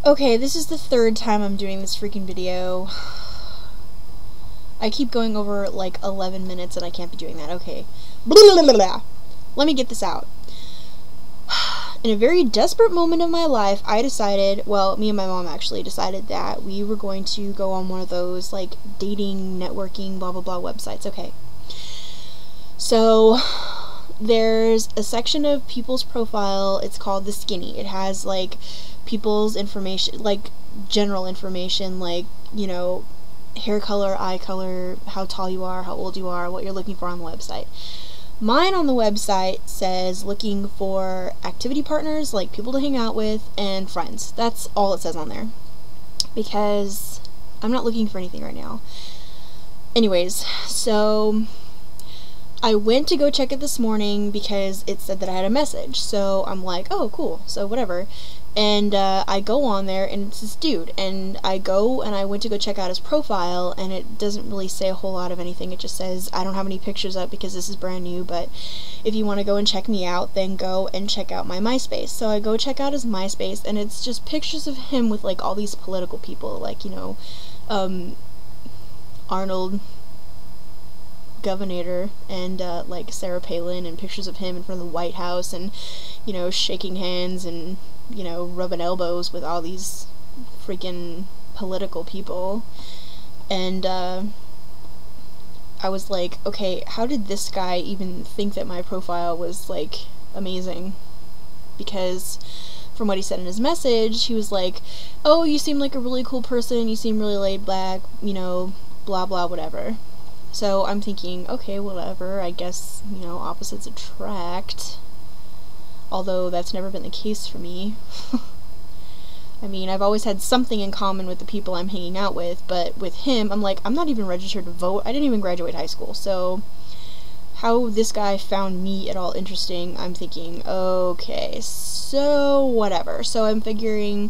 Okay, this is the third time I'm doing this freaking video. I keep going over like 11 minutes and I can't be doing that. Okay. Blah, blah, blah, blah. Let me get this out. In a very desperate moment of my life, I decided, well, me and my mom actually decided that we were going to go on one of those, like, dating, networking, blah, blah, blah websites. Okay. So, there's a section of people's profile, it's called the skinny. It has, like, people's information, like, general information, like, you know, hair color, eye color, how tall you are, how old you are, what you're looking for on the website. Mine on the website says looking for activity partners, like people to hang out with, and friends. That's all it says on there. Because I'm not looking for anything right now. Anyways, so I went to go check it this morning because it said that I had a message. So I'm like, oh, cool. So whatever. And I go on there, and it's this dude. And I go, and I went to go check out his profile, and it doesn't really say a whole lot of anything. It just says, I don't have any pictures up because this is brand new, but if you want to go and check me out, then go and check out my MySpace. So I go check out his MySpace, and it's just pictures of him with, like, all these political people, like, you know, Arnold Governor and like Sarah Palin, and pictures of him in front of the White House, and, you know, shaking hands and, you know, rubbing elbows with all these freaking political people. And I was like, okay, how did this guy even think that my profile was, like, amazing? Because from what he said in his message, he was like, oh, you seem like a really cool person, you seem really laid back, you know, blah blah whatever. So I'm thinking, okay, whatever, I guess, you know, opposites attract. Although that's never been the case for me. I mean, I've always had something in common with the people I'm hanging out with, but with him, I'm like, I'm not even registered to vote. I didn't even graduate high school, so how this guy found me at all interesting, I'm thinking, okay, so whatever. So I'm figuring,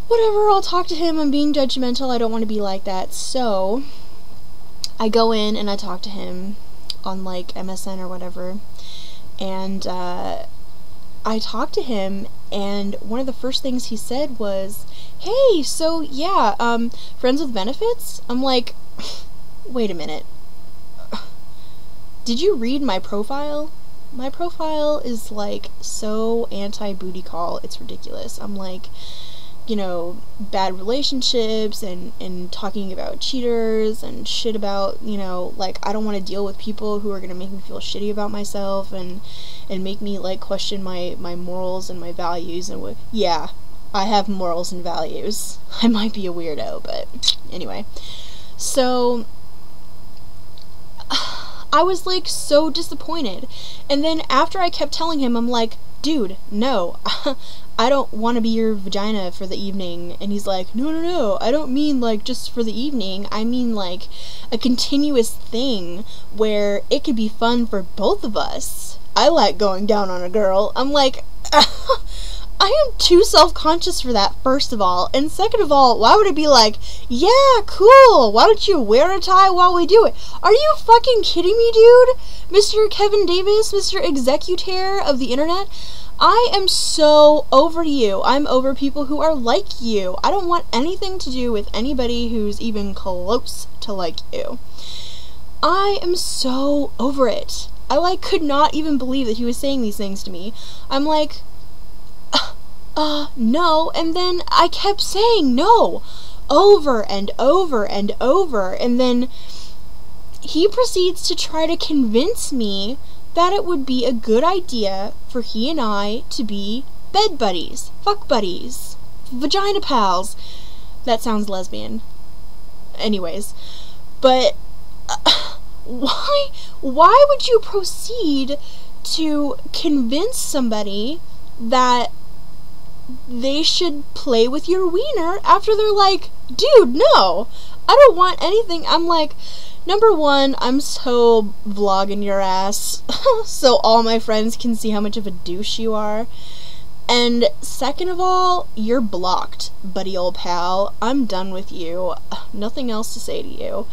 whatever, I'll talk to him. I'm being judgmental. I don't want to be like that. So I go in and I talk to him on, like, MSN or whatever, and I talked to him, and one of the first things he said was, hey, so yeah, friends with benefits? I'm like, wait a minute. Did you read my profile? My profile is, like, so anti-booty call, it's ridiculous. I'm like, you know, bad relationships, and talking about cheaters, and shit about, you know, like, I don't want to deal with people who are gonna make me feel shitty about myself, and make me, like, question my morals and my values, and yeah, I have morals and values. I might be a weirdo, but anyway. So I was, like, so disappointed. And then after I kept telling him, I'm like, dude, no, I don't want to be your vagina for the evening. And he's like, no, I don't mean, like, just for the evening. I mean, like, a continuous thing where it could be fun for both of us. I like going down on a girl. I'm like, I am too self-conscious for that, first of all. And second of all, why would it be like, yeah, cool, why don't you wear a tie while we do it? Are you fucking kidding me, dude? Mr. Kevin Davis, Mr. Executor of the internet? I am so over you. I'm over people who are like you. I don't want anything to do with anybody who's even close to like you. I am so over it. I, like, could not even believe that he was saying these things to me. I'm like, no, and then I kept saying no, over and over and over, and then he proceeds to try to convince me that it would be a good idea for he and I to be bed buddies, fuck buddies, vagina pals. That sounds lesbian. Anyways, but why would you proceed to convince somebody that they should play with your wiener after they're like, dude, no, I don't want anything. I'm like, number one, I'm so vlogging your ass so all my friends can see how much of a douche you are. And second of all, you're blocked, buddy old pal. I'm done with you. Nothing else to say to you.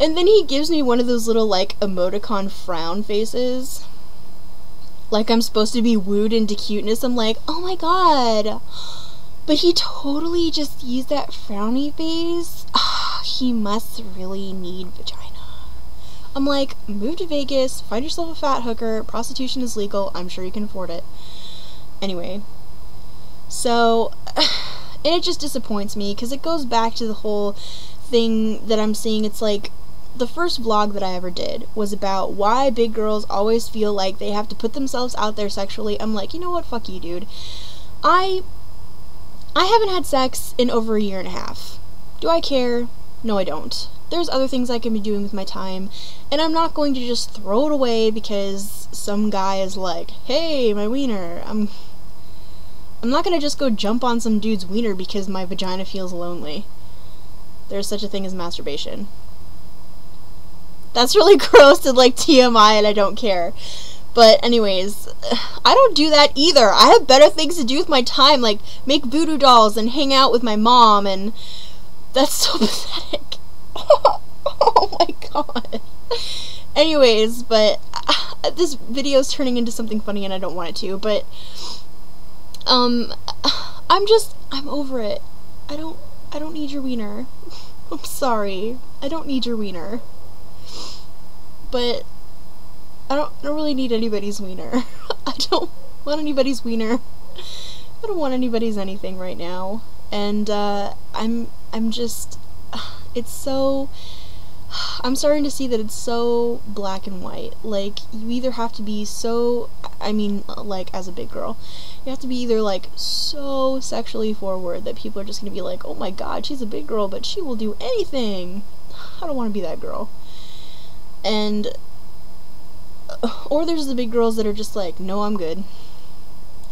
And then he gives me one of those little, like, emoticon frown faces. Like I'm supposed to be wooed into cuteness. I'm like, oh my god. But he totally just used that frowny face. He must really need vagina. I'm like, move to Vegas, find yourself a fat hooker, prostitution is legal, I'm sure you can afford it. Anyway, so, and it just disappoints me, because it goes back to the whole thing that I'm seeing. It's like, the first vlog that I ever did was about why big girls always feel like they have to put themselves out there sexually. I'm like, you know what, fuck you, dude. I haven't had sex in over a year and a half. Do I care? No, I don't. There's other things I can be doing with my time, and I'm not going to just throw it away because some guy is like, hey, my wiener. I'm not gonna just go jump on some dude's wiener because my vagina feels lonely. There's such a thing as masturbation. That's really gross and like TMI, and I don't care. But anyways, I don't do that either. I have better things to do with my time, like make voodoo dolls and hang out with my mom, and that's so pathetic. Oh my god. Anyways, but this video is turning into something funny and I don't want it to, but I'm over it. I don't need your wiener. I'm sorry. I don't need your wiener. But I don't really need anybody's wiener. I don't want anybody's wiener. I don't want anybody's anything right now. And I'm just, it's so, I'm starting to see that it's so black and white. Like, you either have to be so, I mean, like, as a big girl, you have to be either, like, so sexually forward that people are just gonna be like, oh my god, she's a big girl, but she will do anything. I don't want to be that girl. And, or there's the big girls that are just like, no, I'm good.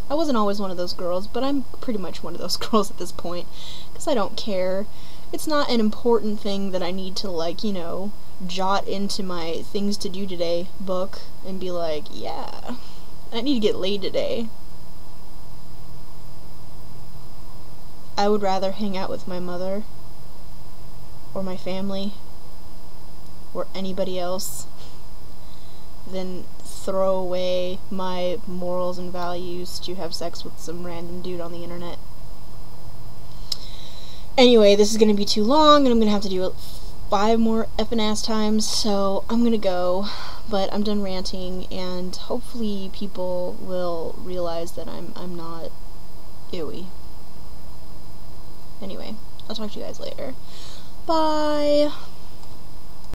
I wasn't always one of those girls, but I'm pretty much one of those girls at this point, because I don't care. It's not an important thing that I need to, like, you know, jot into my things to do today book and be like, yeah, I need to get laid today. I would rather hang out with my mother, or my family, or anybody else, than throw away my morals and values to have sex with some random dude on the internet. Anyway, this is gonna be too long, and I'm gonna have to do it 5 more effing ass times, so I'm gonna go, but I'm done ranting, and hopefully people will realize that I'm not ewy. Anyway, I'll talk to you guys later. Bye!